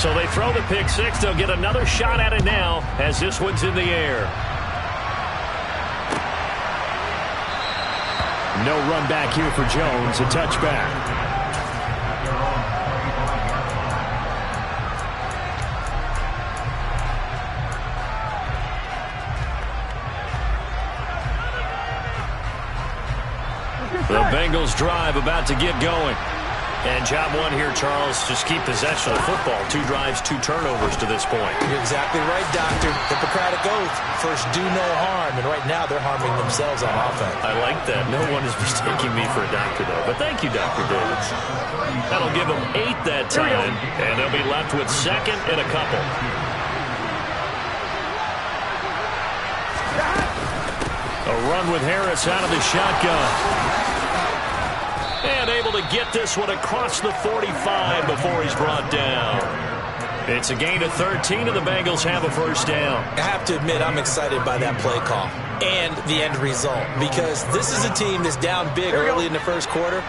So they throw the pick six. They'll get another shot at it now as this one's in the air. No run back here for Jones. A touchback. The Bengals drive about to get going. And job one here, Charles, just keep possession of the football. 2 drives, 2 turnovers to this point. You're exactly right, Doctor. Hippocratic oath. First, do no harm. And right now, they're harming themselves on offense. I like that. No one is mistaking me for a doctor, though. But thank you, Dr. Davis. That'll give them 8 that time. And they'll be left with second and a couple. A run with Harris out of the shotgun. And able to get this one across the 45 before he's brought down. It's a gain of 13, and the Bengals have a first down. I have to admit, I'm excited by that play call and the end result, because this is a team that's down big early in the first quarter,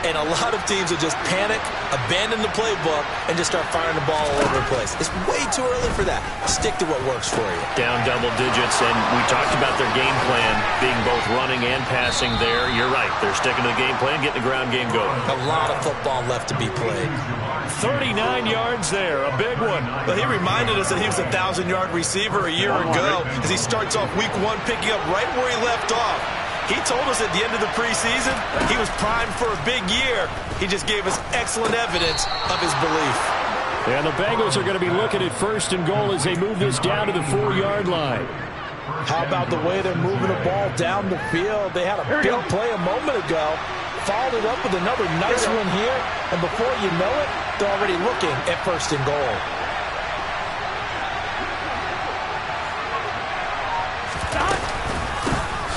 and a lot of teams will just panic, abandon the playbook, and just start firing the ball all over the place. It's way too early for that. Stick to what works for you. Down double digits, and we talked about their game plan being both running and passing there. You're right. They're sticking to the game plan, getting the ground game going. A lot of football left to be played. 39 yards there, a big one. But he reminded us that he was a 1,000-yard receiver a year ago as he starts off week 1 picking up right where he left off. He told us at the end of the preseason he was primed for a big year. He just gave us excellent evidence of his belief. And the Bengals are going to be looking at first and goal as they move this down to the 4-yard line. How about the way they're moving the ball down the field? They had a big play a moment ago. Followed it up with another nice one here. And before you know it, they're already looking at first and goal.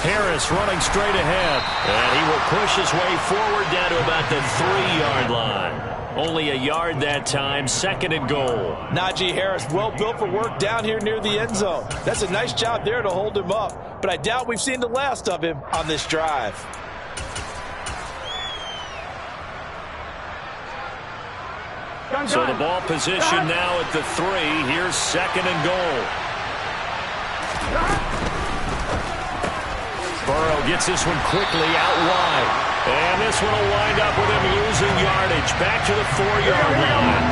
Harris running straight ahead. And he will push his way forward down to about the 3-yard line. Only a yard that time, second and goal. Najee Harris, well built for work down here near the end zone. That's a nice job there to hold him up. But I doubt we've seen the last of him on this drive. So the ball position now at the 3. Here's second and goal. Burrow gets this one quickly out wide. And this one will wind up with him losing yardage. Back to the 4-yard line.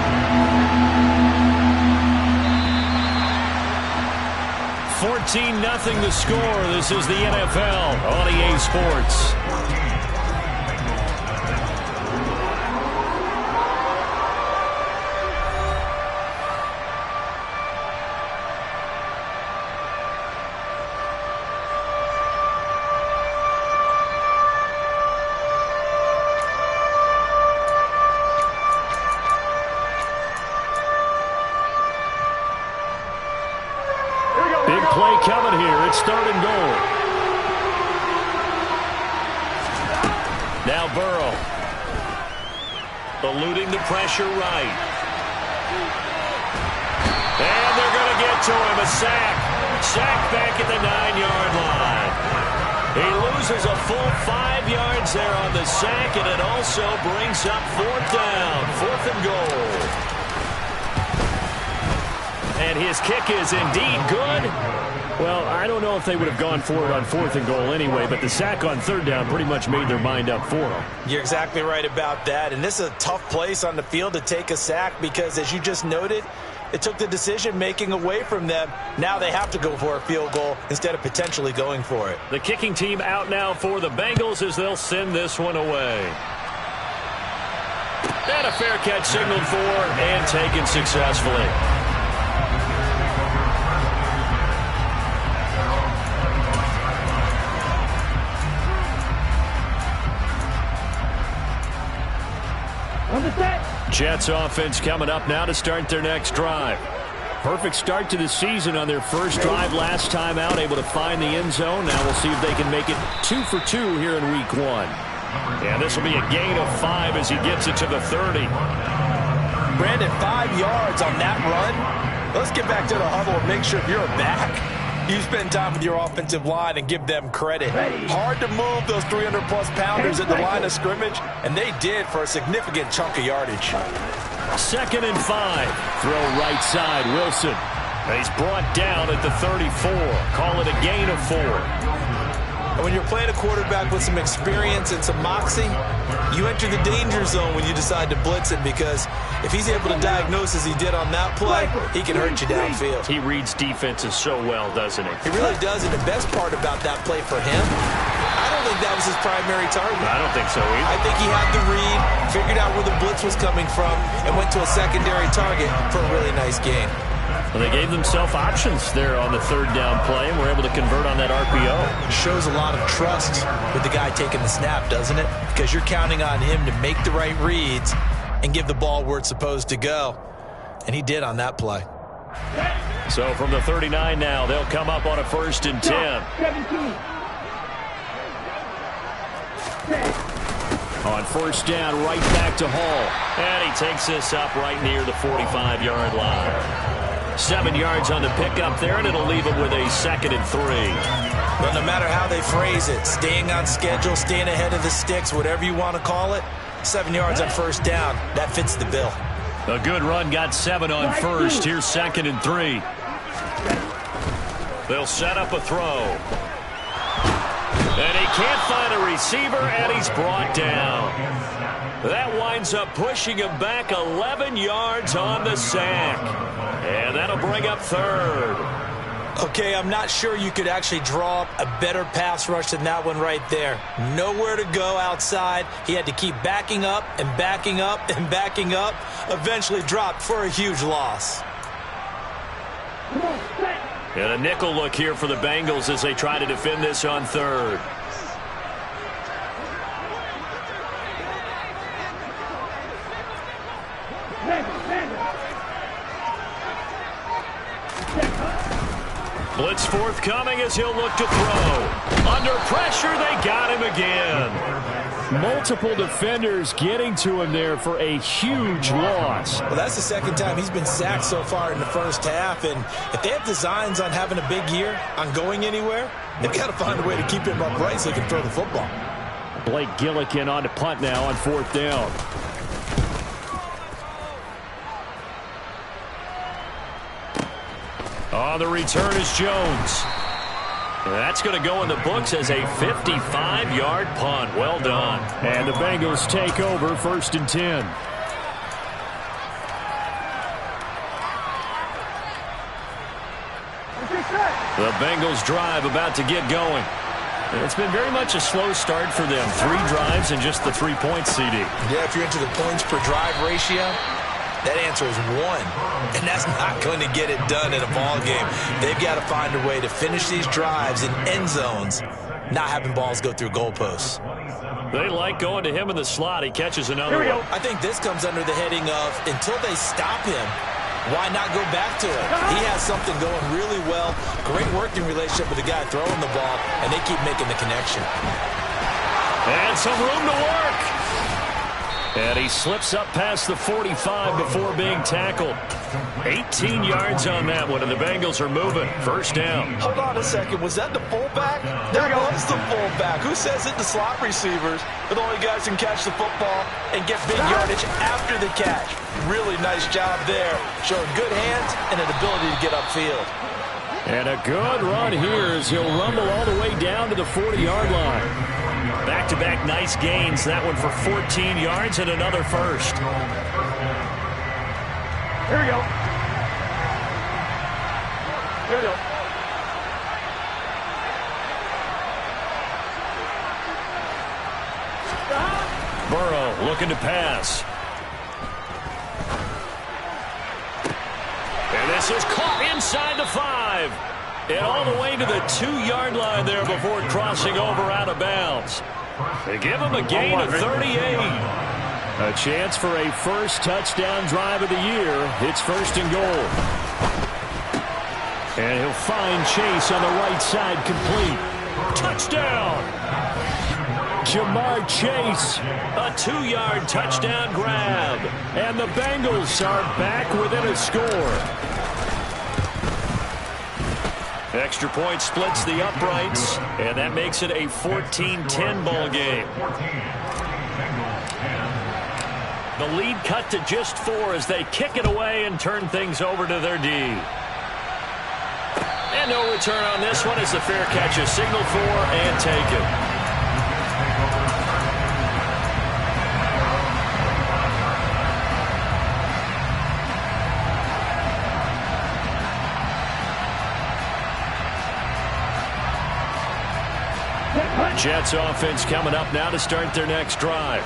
14-0 the score. This is the NFL on EA Sports. Play coming here. It's third and goal. Now Burrow. Eluding the pressure right. And they're going to get to him. A sack. Sack back at the 9-yard line. He loses a full 5 yards there on the sack, and it also brings up 4th down. 4th and goal. And his kick is indeed good. Well, I don't know if they would have gone for it on 4th and goal anyway, but the sack on 3rd down pretty much made their mind up for them. You're exactly right about that. And this is a tough place on the field to take a sack because, as you just noted, it took the decision-making away from them. Now they have to go for a field goal instead of potentially going for it. The kicking team out now for the Bengals as they'll send this one away. And a fair catch signaled for and taken successfully. Jets offense coming up now to start their next drive. Perfect start to the season on their first drive last time out, able to find the end zone. Now we'll see if they can make it 2 for 2 here in week 1. And this will be a gain of 5 as he gets it to the 30. Brandon, 5 yards on that run. Let's get back to the huddle and make sure if you're a back, you spend time with your offensive line and give them credit. Hard to move those 300-plus pounders at the line of scrimmage, and they did for a significant chunk of yardage. 2nd and 5. Throw right side, Wilson. He's brought down at the 34. Call it a gain of 4. And when you're playing a quarterback with some experience and some moxie, you enter the danger zone when you decide to blitz him, because if he's able to diagnose as he did on that play, he can hurt you downfield. He reads defenses so well, doesn't he? He really does, and the best part about that play for him, I don't think that was his primary target. I don't think so either. I think he had the read, figured out where the blitz was coming from, and went to a secondary target for a really nice gain. Well, they gave themselves options there on the 3rd down play, and were able to convert on that RPO. Shows a lot of trust with the guy taking the snap, doesn't it? Because you're counting on him to make the right reads and give the ball where it's supposed to go. And he did on that play. So from the 39 now, they'll come up on a 1st and 10. On 1st down, right back to Hall. And he takes this up right near the 45-yard line. 7 yards on the pickup there, and it'll leave him with a 2nd and 3. But no matter how they phrase it, staying on schedule, staying ahead of the sticks, whatever you want to call it, 7 yards on 1st down, that fits the bill. A good run, got 7 on 1st. Here's 2nd and 3. They'll set up a throw. And he can't find a receiver, and he's brought down. That winds up pushing him back 11 yards on the sack. And that'll bring up 3rd. Okay, I'm not sure you could actually draw up a better pass rush than that one right there. Nowhere to go outside. He had to keep backing up and backing up and backing up. Eventually dropped for a huge loss. And a nickel look here for the Bengals as they try to defend this on 3rd. Blitz forthcoming as he'll look to throw. Under pressure, they got him again. Multiple defenders getting to him there for a huge loss. Well, that's the 2nd time he's been sacked so far in the 1st half. And if they have designs on having a big year, on going anywhere, they've got to find a way to keep him upright so he can throw the football. Blake Gillikin on to punt now on 4th down. On the return is Jones. That's going to go in the books as a 55-yard punt. Well done. And the Bengals take over 1st and 10. The Bengals drive about to get going. It's been very much a slow start for them. 3 drives and just the 3 points, CD. Yeah, if you're into the points per drive ratio, that answer is 1. And that's not going to get it done in a ball game. They've got to find a way to finish these drives in end zones, not having balls go through goalposts. They like going to him in the slot. He catches another one. I think this comes under the heading of, until they stop him, why not go back to it? He has something going really well. Great working relationship with the guy throwing the ball, and they keep making the connection. And some room to work. And he slips up past the 45 before being tackled. 18 yards on that one, and the Bengals are moving. 1st down. Hold on a second. Was that the fullback? That was the fullback. Who says it? The slot receivers are the only guys who can catch the football and get big yardage after the catch. Really nice job there. Showing good hands and an ability to get upfield. And a good run here as he'll rumble all the way down to the 40-yard line. Back-to-back nice gains. That one for 14 yards and another 1st. Here we go. Here we go. Burrow looking to pass. And this is caught inside the 5. And all the way to the 2-yard line there before crossing over out of bounds. They give him a gain of 38. A chance for a 1st touchdown drive of the year. It's 1st and goal. And he'll find Chase on the right side, complete. Touchdown! Jamar Chase, a 2-yard touchdown grab. And the Bengals are back within a score. Extra point splits the uprights, and that makes it a 14-10 ball game. The lead cut to just 4 as they kick it away and turn things over to their D. And no return on this one as the fair catch is signaled for and taken. Jets offense coming up now to start their next drive.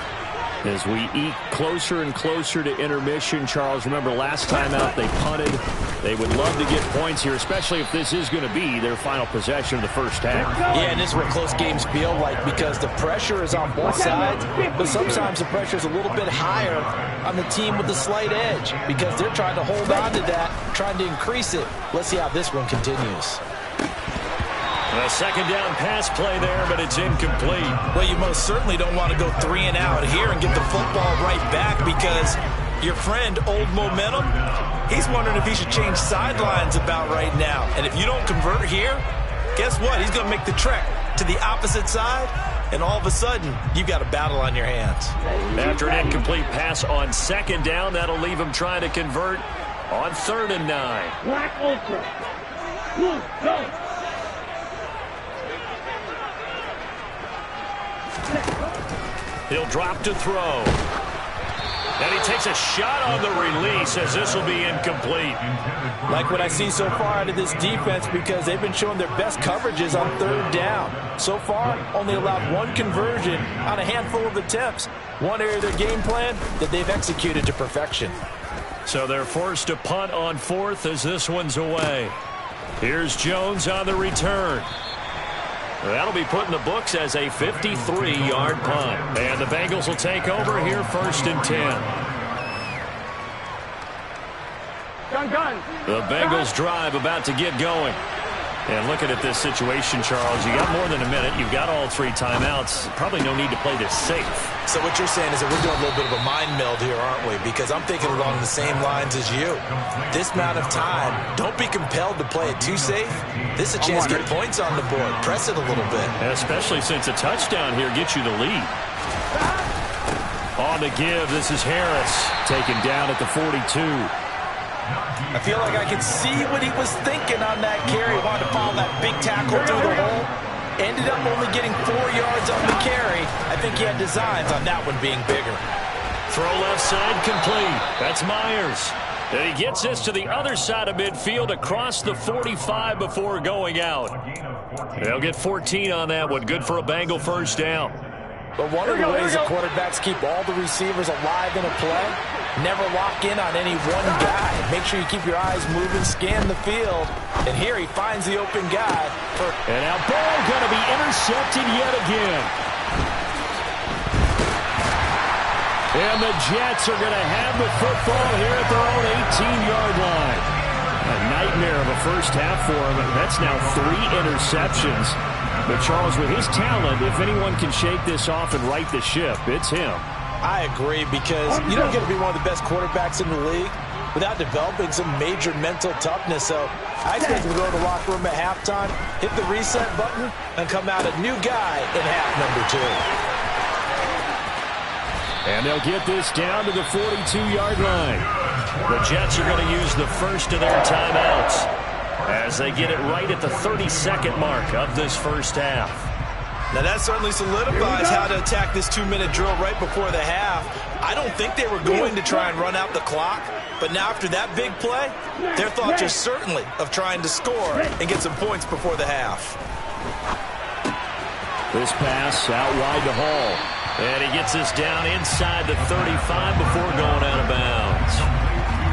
As we eke closer and closer to intermission, Charles, remember last time out they punted. They would love to get points here, especially if this is going to be their final possession of the first half. Yeah, and this is what close games feel like because the pressure is on both sides, but sometimes the pressure is a little bit higher on the team with the slight edge because they're trying to hold on to that, trying to increase it. Let's see how this one continues. A second down pass play there, but it's incomplete. Well, you most certainly don't want to go 3 and out here and get the football right back because your friend, Old Momentum, he's wondering if he should change sidelines about right now. And if you don't convert here, guess what? He's going to make the trek to the opposite side, and all of a sudden, you've got a battle on your hands. After an incomplete pass on second down, that'll leave him trying to convert on 3rd and 9. Black Ultra. Blue, go. He'll drop to throw. And he takes a shot on the release as this will be incomplete. Like what I see so far out of this defense because they've been showing their best coverages on 3rd down. So far, only allowed 1 conversion on a handful of attempts. One area of their game plan that they've executed to perfection. So they're forced to punt on 4th as this one's away. Here's Jones on the return. That'll be put in the books as a 53-yard punt. And the Bengals will take over here 1st and 10. Gun. The Bengals drive about to get going. And looking at this situation, Charles, you got more than a minute. You've got all 3 timeouts. Probably no need to play this safe. So what you're saying is that we're doing a little bit of a mind meld here, aren't we? Because I'm thinking along the same lines as you. This amount of time, don't be compelled to play it too safe. This is a chance to get points on the board. Press it a little bit. And especially since a touchdown here gets you the lead. On the give, this is Harris. Taken down at the 42. I feel like I could see what he was thinking on that carry. Wanted to follow that big tackle through the hole. Ended up only getting 4 yards on the carry. I think he had designs on that one being bigger. Throw left side complete. That's Myers. And he gets this to the other side of midfield across the 45 before going out. They'll get 14 on that one. Good for a Bengal first down. But one of the ways the quarterbacks keep all the receivers alive in a play, never lock in on any one guy. Make sure you keep your eyes moving, scan the field. And here he finds the open guy. And now ball going to be intercepted yet again. And the Jets are going to have the football here at their own 18-yard line. A nightmare of a first half for him. That's now 3 interceptions. But Charles, with his talent, if anyone can shake this off and right the ship, it's him. I agree because you don't get to be one of the best quarterbacks in the league without developing some major mental toughness. So I expect him to go to the locker room at halftime, hit the reset button, and come out a new guy in half number 2. And they'll get this down to the 42-yard line. The Jets are going to use the first of their timeouts as they get it right at the 32nd mark of this first half. Now that certainly solidifies how to attack this 2-minute drill right before the half. I don't think they were going to try and run out the clock, but now after that big play, their thoughts are certainly of trying to score and get some points before the half. This pass out wide to Hall. And he gets this down inside the 35 before going out of bounds.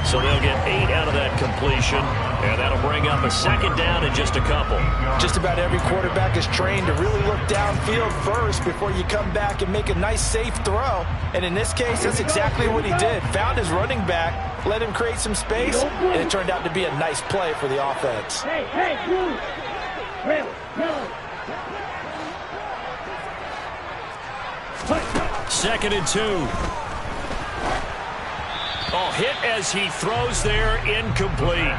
So they'll get 8 out of that completion, and that'll bring up a second down in just a couple. Just about every quarterback is trained to really look downfield first before you come back and make a nice, safe throw. And in this case, that's exactly what he did. Found his running back, let him create some space, and it turned out to be a nice play for the offense. Hey, move. Second and 2. Oh, hit as he throws there, incomplete.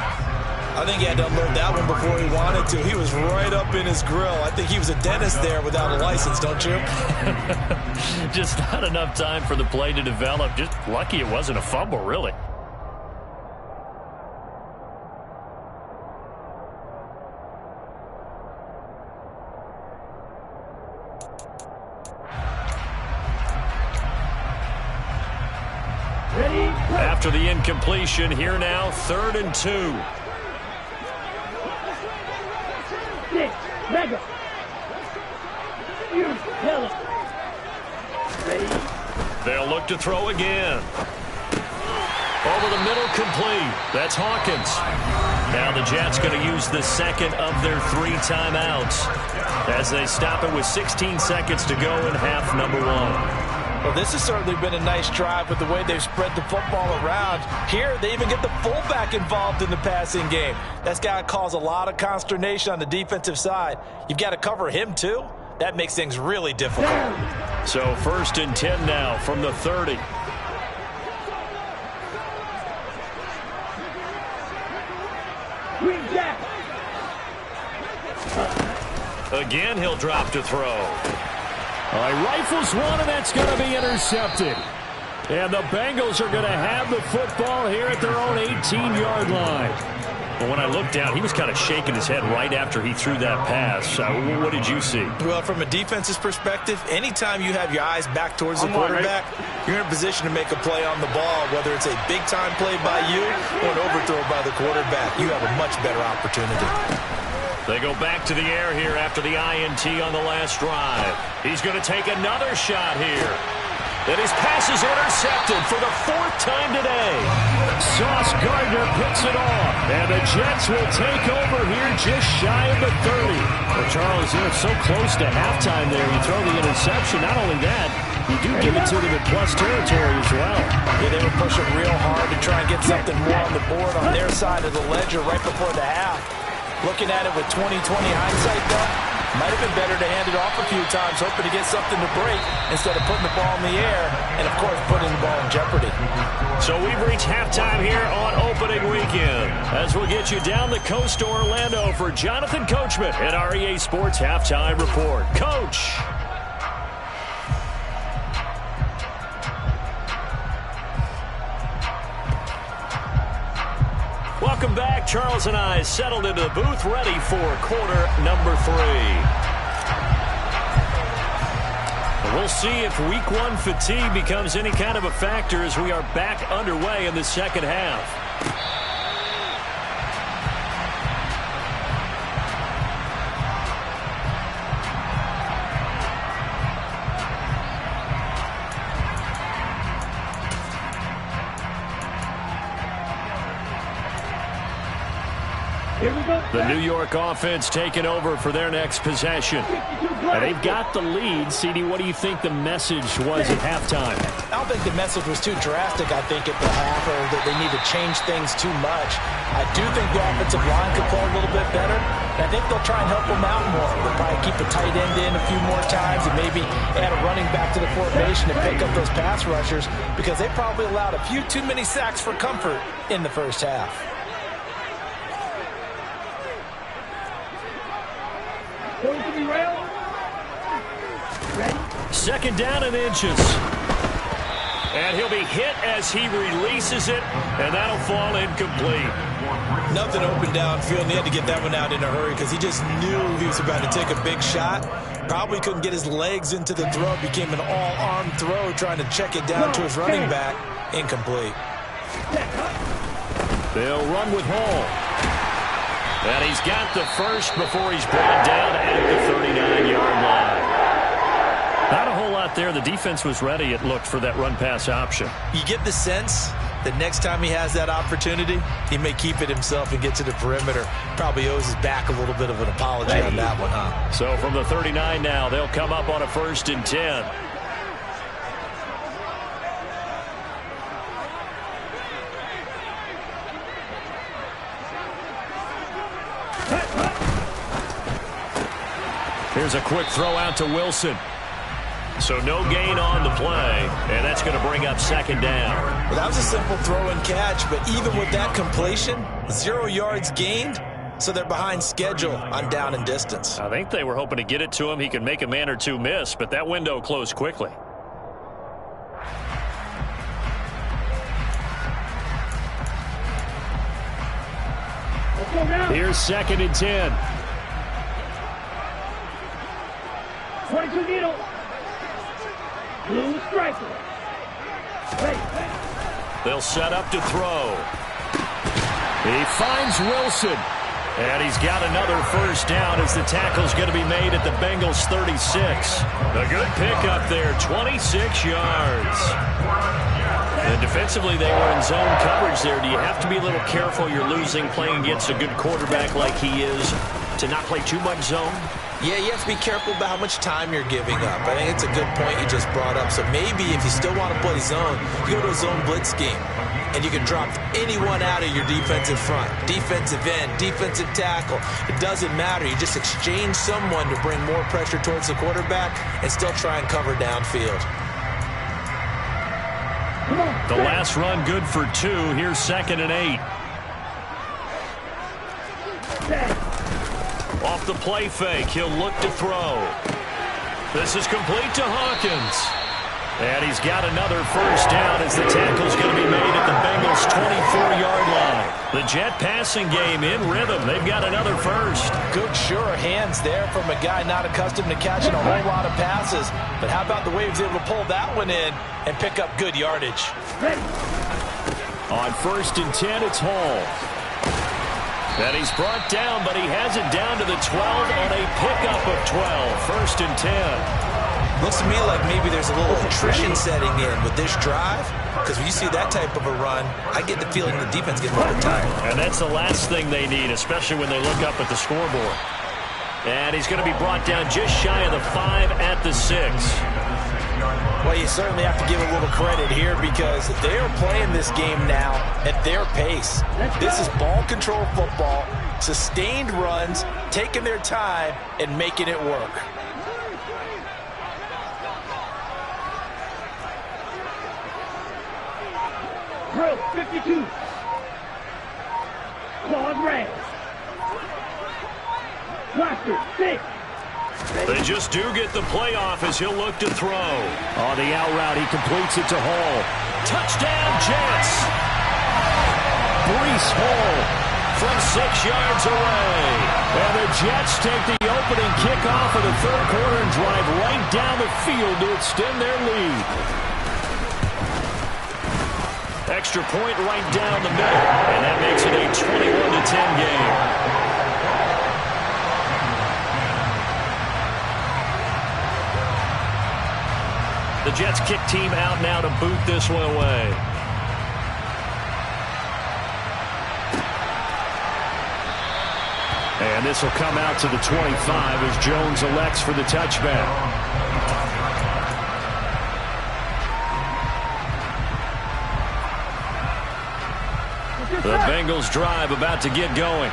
I think he had to unload that one before he wanted to. He was right up in his grill. I think he was a dentist there without a license, don't you? Just not enough time for the play to develop. Just lucky it wasn't a fumble, really. After the incompletion, here now, 3rd and 2. Mega. You tell it. Ready? They'll look to throw again. Over the middle, complete. That's Hawkins. Now the Jets going to use the second of their 3 timeouts as they stop it with 16 seconds to go in half number 1. Well, this has certainly been a nice drive with the way they've spread the football around. Here, they even get the fullback involved in the passing game. That's got to cause a lot of consternation on the defensive side. You've got to cover him, too. That makes things really difficult. So 1st and 10 now from the 30. Again, he'll drop to throw. He rifles one, and that's going to be intercepted. And the Bengals are going to have the football here at their own 18-yard line. But when I looked down, he was kind of shaking his head right after he threw that pass. What did you see? Well, from a defense's perspective, anytime you have your eyes back towards the quarterback, you're in a position to make a play on the ball, whether it's a big-time play by you or an overthrow by the quarterback. You have a much better opportunity. They go back to the air here after the INT on the last drive. He's going to take another shot here. And his pass is intercepted for the 4th time today. Sauce Gardner picks it off. And the Jets will take over here just shy of the 30. Well, Charles, so close to halftime there. You throw the interception. Not only that, you do give it to them in plus territory as well. Yeah, they were pushing real hard to try and get something more on the board on their side of the ledger right before the half. Looking at it with 20/20 hindsight, though, might have been better to hand it off a few times, hoping to get something to break instead of putting the ball in the air and, of course, putting the ball in jeopardy. So we've reached halftime here on opening weekend as we'll get you down the coast to Orlando for Jonathan Coachman at REA Sports Halftime Report. Coach. Welcome back. Charles and I settled into the booth, ready for quarter number 3. We'll see if week 1 fatigue becomes any kind of a factor as we are back underway in the second half. The New York offense taking over for their next possession. And they've got the lead. CD, what do you think the message was at halftime? I don't think the message was too drastic, I think, at the half, or that they need to change things too much. I do think the offensive line could play a little bit better. And I think they'll try and help them out more. They'll probably keep a tight end in a few more times and maybe add a running back to the formation and pick up those pass rushers because they probably allowed a few too many sacks for comfort in the first half. Second down and inches. And he'll be hit as he releases it, and that'll fall incomplete. Nothing open downfield, and he had to get that one out in a hurry because he just knew he was about to take a big shot. Probably couldn't get his legs into the throw. It became an all-arm throw trying to check it down to his running back. Incomplete. They'll run with Hall. And he's got the first before he's brought down at the 39-yard line. Not a whole lot there. The defense was ready, it looked, for that run-pass option. You get the sense that next time he has that opportunity, he may keep it himself and get to the perimeter. Probably owes his back a little bit of an apology on that one, huh? So from the 39 now, they'll come up on a 1st and 10. Here's a quick throw out to Wilson. So no gain on the play, and that's going to bring up second down. Well, that was a simple throw and catch, but even with that completion, 0 yards gained, so they're behind schedule on down and distance. I think they were hoping to get it to him. He could make a man or two miss, but that window closed quickly. Here's 2nd and 10. 22 needle. Blue striker. They'll set up to throw. He finds Wilson. And he's got another first down as the tackle's going to be made at the Bengals 36. A good pickup there, 26 yards. And defensively, they were in zone coverage there. Do you have to be a little careful? You're losing playing against a good quarterback like he is to not play too much zone? Yeah, you have to be careful about how much time you're giving up. I think it's a good point you just brought up. So maybe if you still want to play zone, you go to a zone blitz scheme. And you can drop anyone out of your defensive front. Defensive end, defensive tackle. It doesn't matter. You just exchange someone to bring more pressure towards the quarterback and still try and cover downfield. The last run good for 2. Here's 2nd and 8. Off the play fake, he'll look to throw. This is complete to Hawkins. And he's got another first down as the tackle's going to be made at the Bengals' 24-yard line. The Jet passing game in rhythm. They've got another first. Good, sure hands there from a guy not accustomed to catching a whole lot of passes. But how about the way he was able to pull that one in and pick up good yardage? On 1st and 10, it's Hall. And he's brought down, but he has it down to the 12 on a pickup of 12. 1st and 10. Looks to me like maybe there's a little attrition setting in with this drive, because when you see that type of a run, I get the feeling the defense gets a little bit tired. And that's the last thing they need, especially when they look up at the scoreboard. And he's going to be brought down just shy of the 5 at the 6. Well, you certainly have to give a little credit here because they are playing this game now at their pace. This is ball control football, sustained runs, taking their time, and making it work. Drill 52. Claude Ray. Blaster 6. They just do get the playoff as he'll look to throw. On the out route, he completes it to Hall. Touchdown, Jets! Breece Hall from 6 yards away. And the Jets take the opening kickoff of the third quarter and drive right down the field to extend their lead. Extra point right down the middle, and that makes it a 21-10 game. The Jets kick team out now to boot this one away. And this will come out to the 25 as Jones elects for the touchback. The Bengals drive about to get going.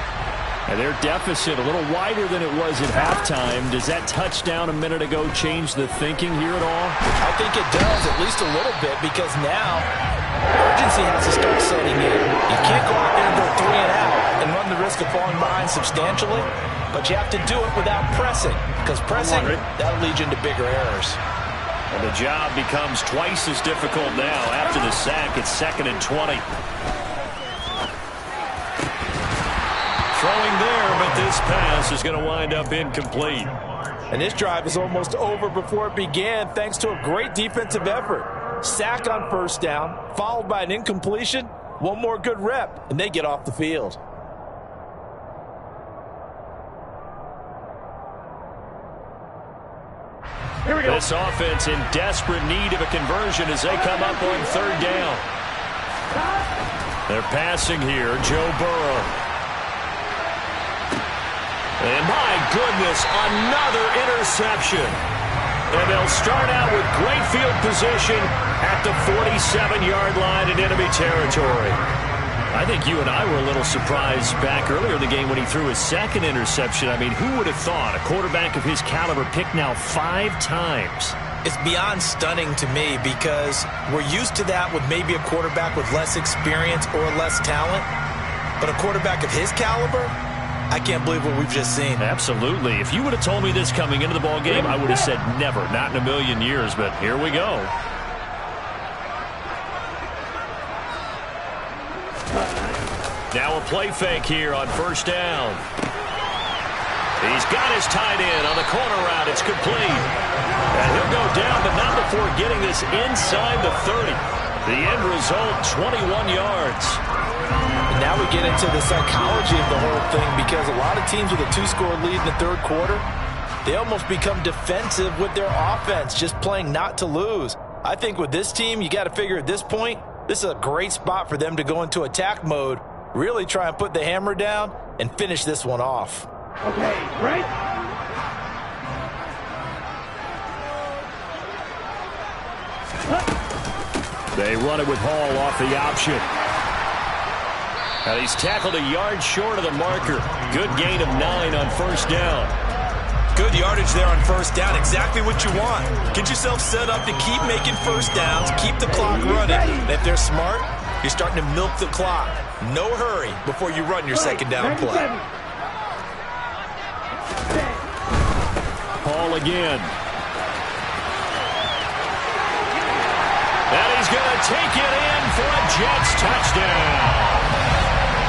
And their deficit a little wider than it was at halftime. Does that touchdown a minute ago change the thinking here at all? I think it does, at least a little bit, because now urgency has to start setting in. You can't go out there and go 3 and out and run the risk of falling behind substantially, but you have to do it without pressing, because pressing, that'll lead you into bigger errors. And the job becomes twice as difficult now. After the sack, it's 2nd and 20. Throwing there, but this pass is going to wind up incomplete. And this drive is almost over before it began thanks to a great defensive effort. Sack on first down, followed by an incompletion. One more good rep, and they get off the field. Here we go. This offense in desperate need of a conversion as they come up on 3rd down. They're passing here, Joe Burrow. And my goodness, another interception. And they'll start out with great field position at the 47-yard line in enemy territory. I think you and I were a little surprised back earlier in the game when he threw his 2nd interception. I mean, who would have thought a quarterback of his caliber picked now 5 times It's beyond stunning to me because we're used to that with maybe a quarterback with less experience or less talent. But a quarterback of his caliber, I can't believe what we've just seen. Absolutely. If you would have told me this coming into the ball game, I would have said never, not in a million years. But here we go. Now a play fake here on first down. He's got his tight end on the corner route. It's complete. And he'll go down, but not before getting this inside the 30. The end result, 21 yards. And now we get into the psychology of the whole thing because a lot of teams with a 2-score lead in the third quarter, they almost become defensive with their offense, just playing not to lose. I think with this team, you got to figure at this point, this is a great spot for them to go into attack mode, really try and put the hammer down and finish this one off. Okay, right? They run it with Hall off the option. And he's tackled a yard short of the marker. Good gain of 9 on first down. Good yardage there on first down. Exactly what you want. Get yourself set up to keep making first downs, keep the clock running. And if they're smart, you're starting to milk the clock. No hurry before you run your second down play. Hall again. And he's going to take it in for a Jets touchdown.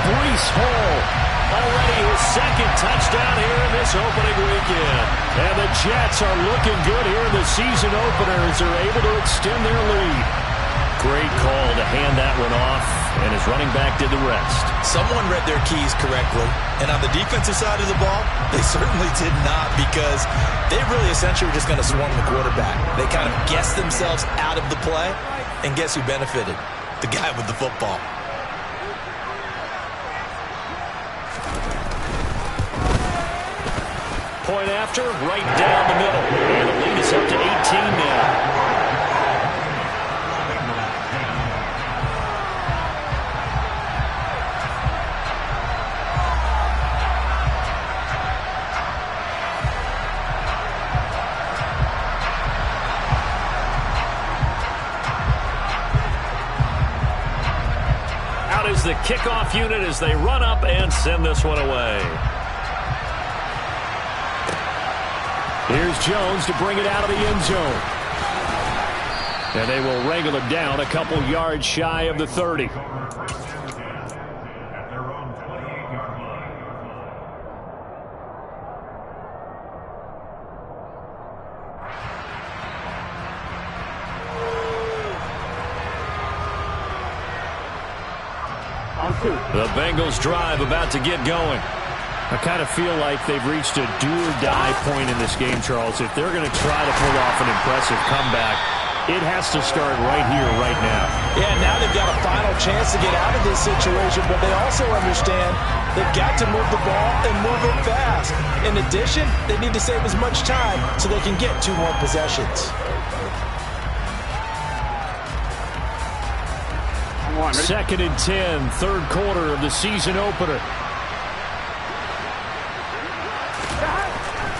Breece Hall, already his second touchdown here in this opening weekend. And the Jets are looking good here in the season opener as they're able to extend their lead. Great call to hand that one off, and his running back did the rest. Someone read their keys correctly. And on the defensive side of the ball, they certainly did not because they really essentially were just going to swarm the quarterback. They kind of guessed themselves out of the play, and guess who benefited? The guy with the football. Point after, right down the middle. And the lead is up to 18 now. Out is the kickoff unit as they run up and send this one away. Here's Jones to bring it out of the end zone. And they will wrangle it down a couple yards shy of the 30. The Bengals drive about to get going. I kind of feel like they've reached a do-or-die point in this game, Charles. If they're going to try to pull off an impressive comeback, it has to start right here, right now. Yeah, now they've got a final chance to get out of this situation, but they also understand they've got to move the ball and move it fast. In addition, they need to save as much time so they can get 2 more possessions. Second and 10, third quarter of the season opener.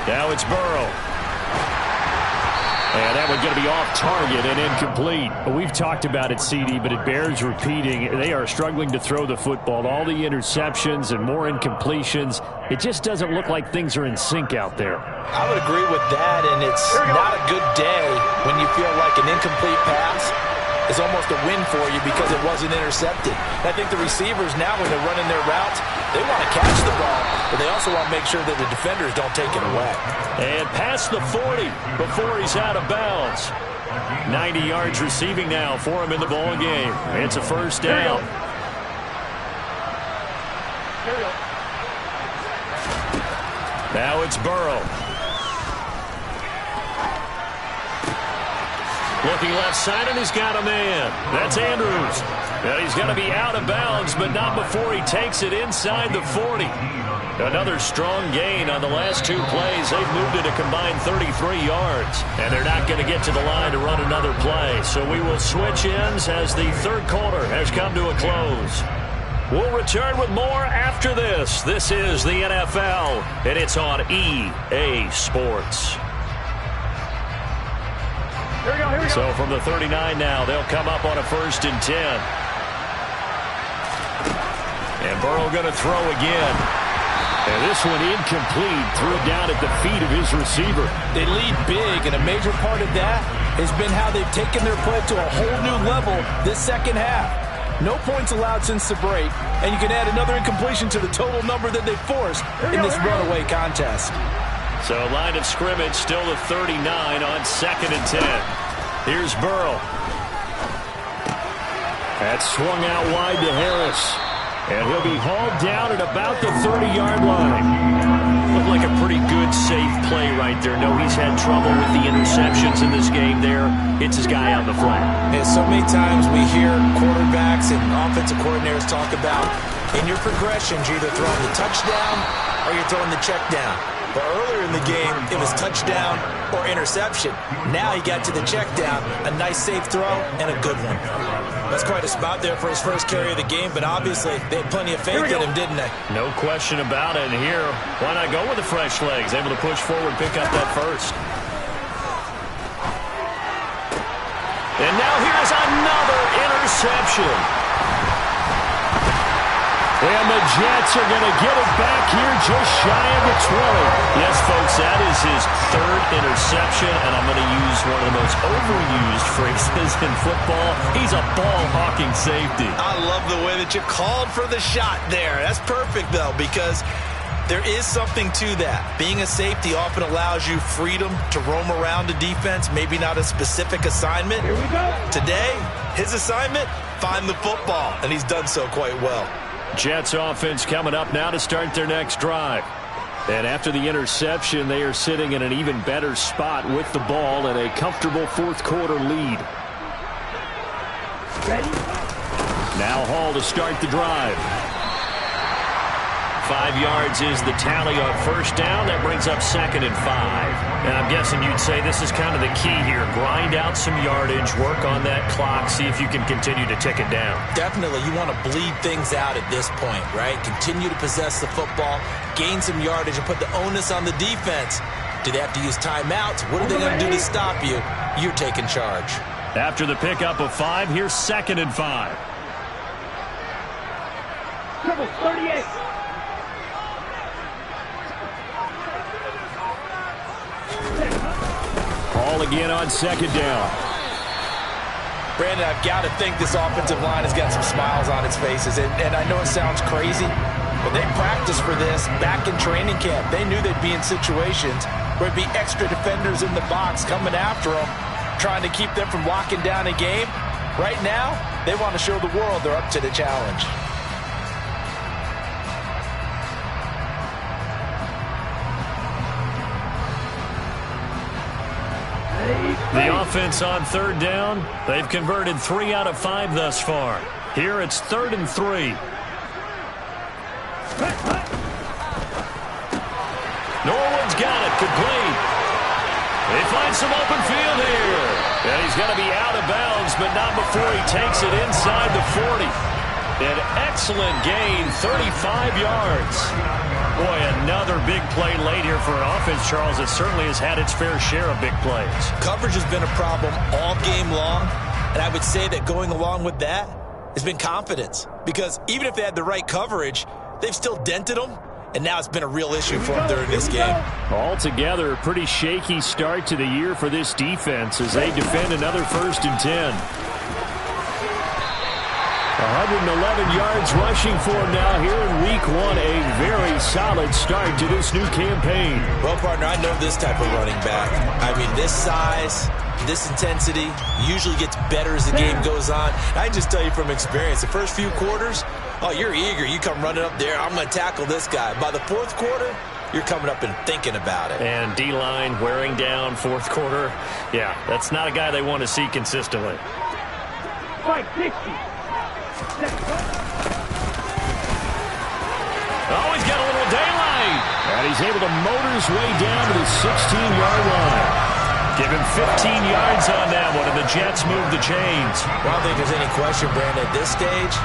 Now it's Burrow. And that one going to be off target and incomplete. We've talked about it, CD, but it bears repeating. They are struggling to throw the football. All the interceptions and more incompletions. It just doesn't look like things are in sync out there. I would agree with that, and it's not a good day when you feel like an incomplete pass is almost a win for you because it wasn't intercepted. And I think the receivers now, when they're running their routes, they want to catch the ball, but they also want to make sure that the defenders don't take it away. And past the 40 before he's out of bounds. 90 yards receiving now for him in the ball game. It's a first down. Now it's Burrow. Looking left side, and he's got a man. That's Andrews. And he's going to be out of bounds, but not before he takes it inside the 40. Another strong gain on the last 2 plays. They've moved it a combined 33 yards. And they're not going to get to the line to run another play. So we will switch ends as the third quarter has come to a close. We'll return with more after this. This is the NFL, and it's on EA Sports. So from the 39 now, they'll come up on a 1st and 10. And Burrow going to throw again. And this one incomplete. Threw it down at the feet of his receiver. They lead big, and a major part of that has been how they've taken their play to a whole new level this second half. No points allowed since the break, and you can add another incompletion to the total number that they forced in this runaway contest. So line of scrimmage still the 39 on 2nd and 10. Here's Burrow. That's swung out wide to Harris. And he'll be hauled down at about the 30-yard line. Looked like a pretty good, safe play right there. No, he's had trouble with the interceptions in this game there. Hits his guy on the flat. And so many times we hear quarterbacks and offensive coordinators talk about in your progressions, you're either throwing the touchdown or you're throwing the check down. But earlier in the game, it was touchdown or interception. Now he got to the check down, a nice safe throw, and a good one. That's quite a spot there for his first carry of the game, but obviously they had plenty of faith in him, didn't they? No question about it. And here, why not go with the fresh legs? Able to push forward, pick up that first. And now here's another interception. And the Jets are going to get it back here just shy of the 20. Yes, folks, that is his 3rd interception, and I'm going to use one of the most overused phrases in football. He's a ball-hawking safety. I love the way that you called for the shot there. That's perfect, though, because there is something to that. Being a safety often allows you freedom to roam around the defense, maybe not a specific assignment. Here we go. Today, his assignment, find the football, and he's done so quite well. Jets offense coming up now to start their next drive. And after the interception, they are sitting in an even better spot with the ball and a comfortable 4th quarter lead. Ready? Now Hall to start the drive. 5 yards is the tally on 1st down. That brings up 2nd and 5. And I'm guessing you'd say this is kind of the key here. Grind out some yardage, work on that clock, see if you can continue to tick it down. Definitely, you want to bleed things out at this point, right? Continue to possess the football, gain some yardage, and put the onus on the defense. Do they have to use timeouts? What are they going to do to stop you? You're taking charge. After the pickup of 5, here's 2nd and 5. Triple 38. Hall again on 2nd down. Brandon, I've got to think this offensive line has got some smiles on its faces. And I know it sounds crazy, but they practiced for this back in training camp. They knew they'd be in situations where there'd be extra defenders in the box coming after them, trying to keep them from locking down a game. Right now, they want to show the world they're up to the challenge. The offense on 3rd down, they've converted 3 out of 5 thus far. Here it's 3rd and 3. Norwood's got it, complete. They find some open field here. And he's going to be out of bounds, but not before he takes it inside the 40. An excellent gain, 35 yards. Boy, another big play late here for an offense, Charles, that certainly has had its fair share of big plays. Coverage has been a problem all game long, and I would say that going along with that has been confidence. Because even if they had the right coverage, they've still dented them, and now it's been a real issue for them during this game. Altogether, a pretty shaky start to the year for this defense as they defend another 1st and 10. 111 yards rushing for him now here in Week 1. A very solid start to this new campaign. Well, partner, I know this type of running back. I mean, this size, this intensity usually gets better as the game goes on. I can just tell you from experience, the first few quarters, oh, you're eager. You come running up there, I'm going to tackle this guy. By the 4th quarter, you're coming up and thinking about it. And D-line wearing down 4th quarter. Yeah, that's not a guy they want to see consistently. Fight 60. Oh, he's got a little daylight. And he's able to motor his way down to the 16-yard line. Give him 15 yards on that one, and the Jets move the chains. Well, I don't think there's any question, Brandon, at this stage,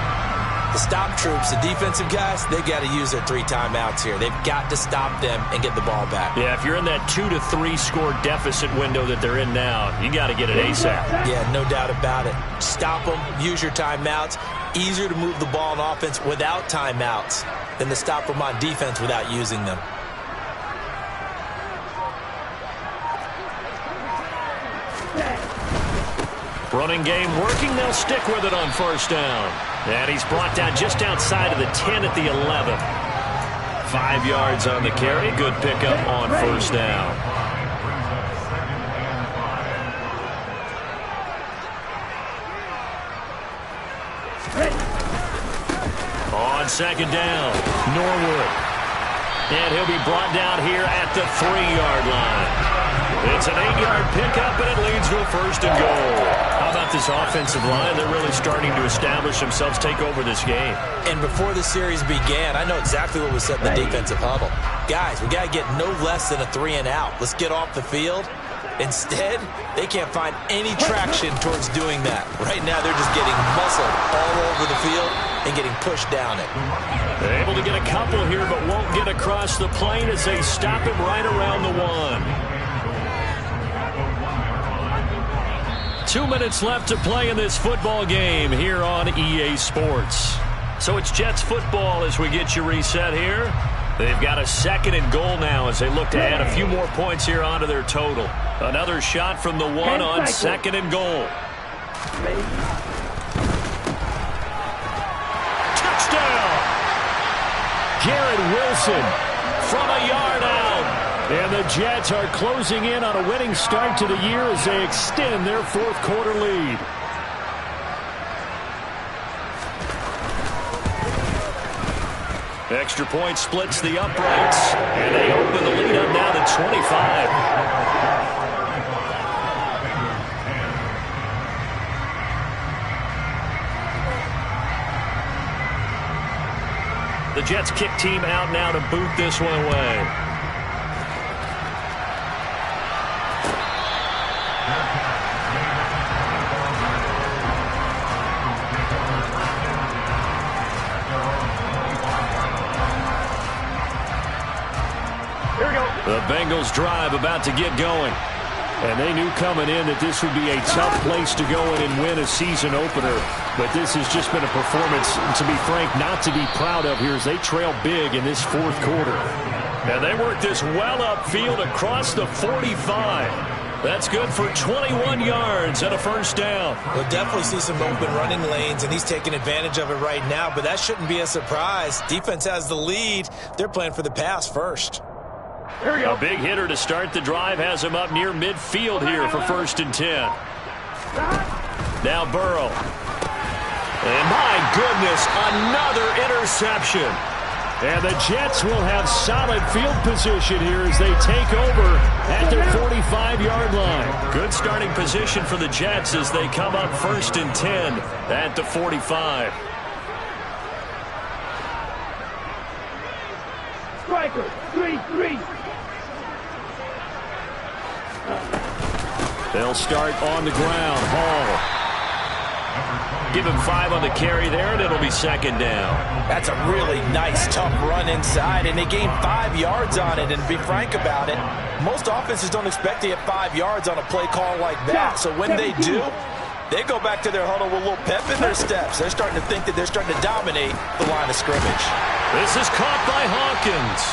the The stop troops, the defensive guys, they've got to use their 3 timeouts here. They've got to stop them and get the ball back. Yeah, if you're in that 2 to 3 score deficit window that they're in now, you got to get it ASAP. Yeah, no doubt about it. Stop them, use your timeouts. Easier to move the ball on offense without timeouts than to stop them on defense without using them. Running game working. They'll stick with it on first down. And he's brought down just outside of the 10 at the 11. 5 yards on the carry. Good pickup on first down. On second down, Norwood. And he'll be brought down here at the 3-yard line. It's an 8-yard pickup, and it leads to a first and goal. How about this offensive line? They're really starting to establish themselves, take over this game. And before the series began, I know exactly what was said in the defensive huddle. Guys, we got to get no less than a 3-and-out. Let's get off the field. Instead, they can't find any traction towards doing that. Right now, they're just getting muscled all over the field and getting pushed down it. They're able to get a couple here, but won't get across the plane as they stop him right around the 1. 2 minutes left to play in this football game here on EA Sports. So it's Jets football as we get you reset here. They've got a 2nd and goal now as they look to add a few more points here onto their total. Another shot from the 1 on 2nd and goal. Touchdown! Garrett Wilson from a yard out. And the Jets are closing in on a winning start to the year as they extend their 4th quarter lead. Extra point splits the uprights, and they open the lead up now to 25. The Jets kick team out now to boot this one away. The Bengals drive about to get going. And they knew coming in that this would be a tough place to go in and win a season opener. But this has just been a performance, to be frank, not to be proud of here as they trail big in this 4th quarter. And they work this well upfield across the 45. That's good for 21 yards and a first down. We'll definitely see some open running lanes, and he's taking advantage of it right now. But that shouldn't be a surprise. Defense has the lead. They're playing for the pass first. Here we go. A big hitter to start the drive has him up near midfield here for 1st and 10. Now Burrow. And my goodness, another interception. And the Jets will have solid field position here as they take over at their 45-yard line. Good starting position for the Jets as they come up 1st and 10 at the 45. Striker, 3-3. They'll start on the ground. Hall. Give him 5 on the carry there, and it'll be 2nd down. That's a really nice, tough run inside, and they gained 5 yards on it. And to be frank about it, most offenses don't expect to get 5 yards on a play call like that. So when they do, they go back to their huddle with a little pep in their steps. They're starting to think that they're starting to dominate the line of scrimmage. This is caught by Hawkins.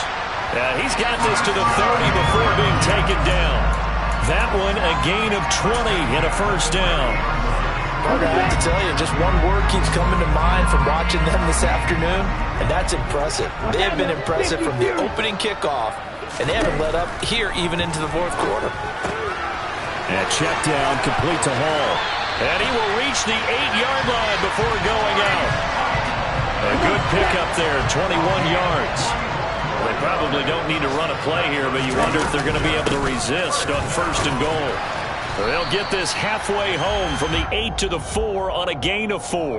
He's got this to the 30 before being taken down. That one a gain of 20 and a first down. Carter, I have to tell you, just one word keeps coming to mind from watching them this afternoon, and that's impressive. They have been impressive from the opening kickoff, and they haven't let up here even into the 4th quarter. And check down, complete to Hall. And he will reach the 8-yard line before going out. A good pickup there, 21 yards. They probably don't need to run a play here, but you wonder if they're going to be able to resist on 1st and goal. They'll get this halfway home from the 8 to the 4 on a gain of 4. City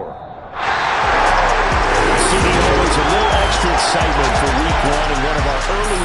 Owens, a little extra excitement for week 1 and one of our early